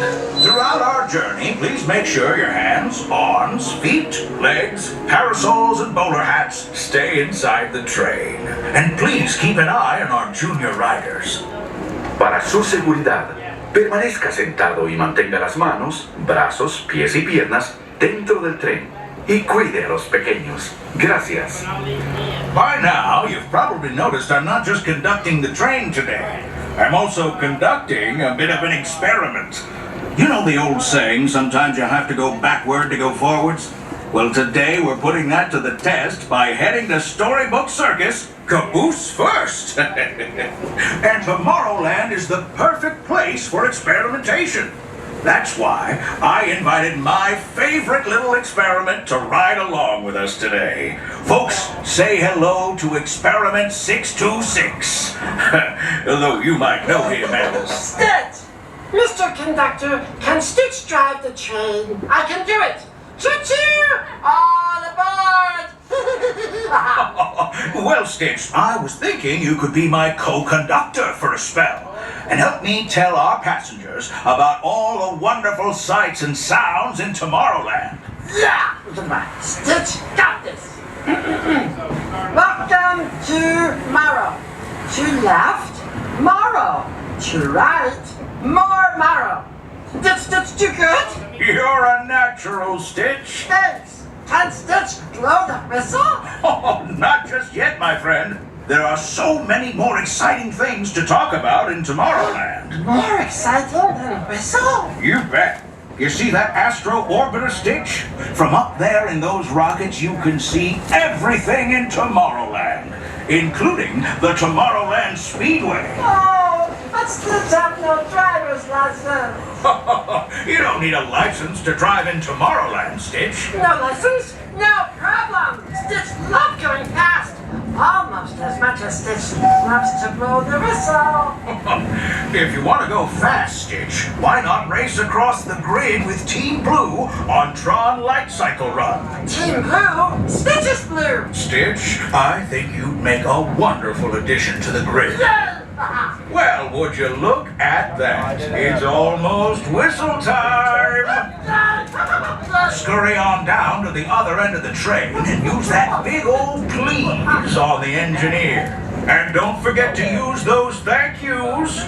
Throughout our journey, please make sure your hands, arms, feet, legs, parasols, and bowler hats stay inside the train. And please keep an eye on our junior riders. Para su seguridad, permanezca sentado y mantenga las manos, brazos, pies y piernas dentro del tren. Y cuide a los pequeños. Gracias. By now, you've probably noticed I'm not just conducting the train today. I'm also conducting a bit of an experiment. You know the old saying, sometimes you have to go backward to go forwards? Well, today we're putting that to the test by heading to Storybook Circus, caboose first. And Tomorrowland is the perfect place for experimentation. That's why I invited my favorite little experiment to ride along with us today. Folks, say hello to Experiment 626. Although you might know him as... Stitch! Mr. Conductor, can Stitch drive the train? I can do it! Choo-choo! All aboard! Well, Stitch, I was thinking you could be my co-conductor for a spell and help me tell our passengers about all the wonderful sights and sounds in Tomorrowland. Yeah! Stitch got this! Welcome to Morrow. To left, Morrow. To right, more Morrow. Did Stitch do good? You're a natural, Stitch. Thanks. Can Stitch blow the whistle? Oh, not just yet, my friend. There are so many more exciting things to talk about in Tomorrowland. More exciting than a whistle? You bet. You see that astro orbiter, Stitch? From up there in those rockets, you can see everything in Tomorrowland, including the Tomorrowland Speedway. Oh, but Stitch have no driver's license. You don't need a license to drive in Tomorrowland, Stitch. No license? No problem. Stitch loves going fast. Almost as much as Stitch loves to blow the whistle. If you want to go fast, Stitch, why not race across the grid with Team Blue on Tron Light Cycle Run? Team Blue? Stitch is blue. Stitch, I think you'd make a wonderful addition to the grid. Yay! Well, would you look at that? It's almost whistle time! Scurry on down to the other end of the train and use that big old please on the engineer. And don't forget to use those thank yous.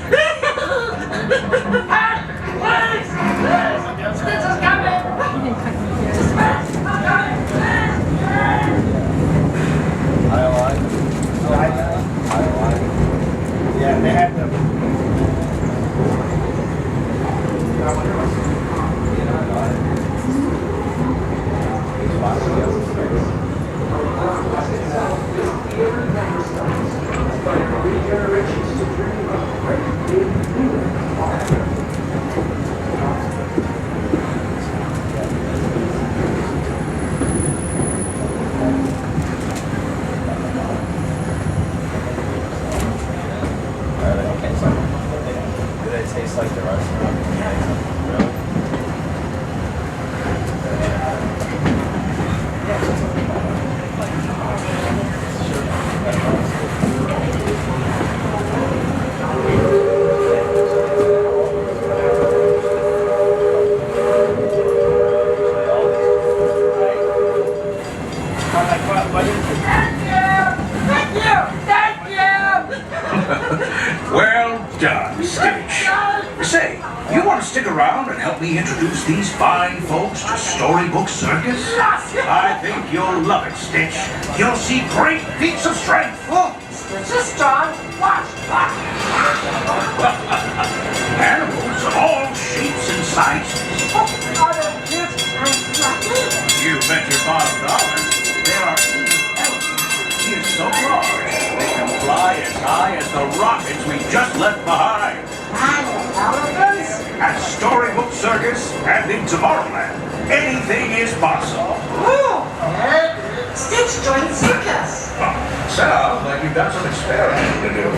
Stitch is coming! Yeah, they had them. Do they taste like the restaurant? Really? Well done, Stitch. Say, you want to stick around and help me introduce these fine folks to Storybook Circus? I think you'll love it, Stitch. You'll see great feats of strength. Stitch is strong. Watch. Animals of all shapes and sizes. Are they cute and fluffy? You bet your $5. There are even elephants. He is so large, they can fly as high as the rockets we just left behind. Elephants? At Storybook Circus and in Tomorrowland, anything is possible. Ooh, Stitch joined circus. Sounds like you've got some experimenting to do.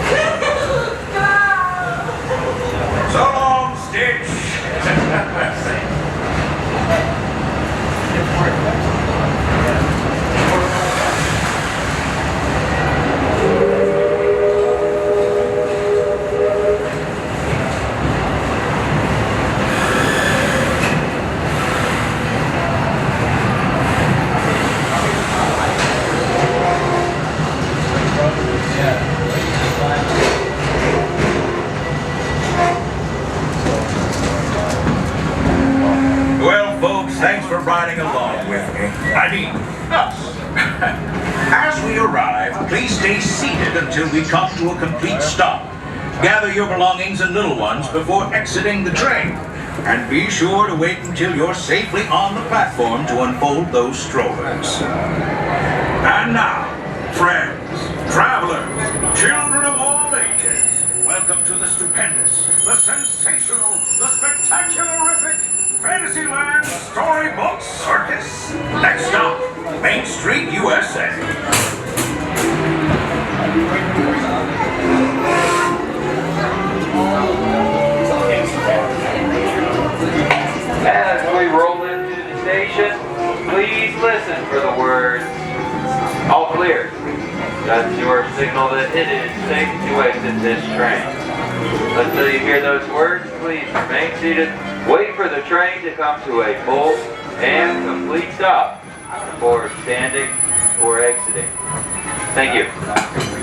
So long, Stitch. riding along with me. I mean, us. As we arrive, please stay seated until we come to a complete stop. Gather your belongings and little ones before exiting the train. And be sure to wait until you're safely on the platform to unfold those strollers. And now, friends, travelers, children of all ages, welcome to the stupendous, the sensational, the spectacularific Fantasyland Storybook Circus. Next stop, Main Street, USA. As we roll into the station, please listen for the words, all clear. That's your signal that it is safe to exit this train. Until you hear those words, please remain seated. Wait for the train to come to a full and complete stop before standing or exiting. Thank you.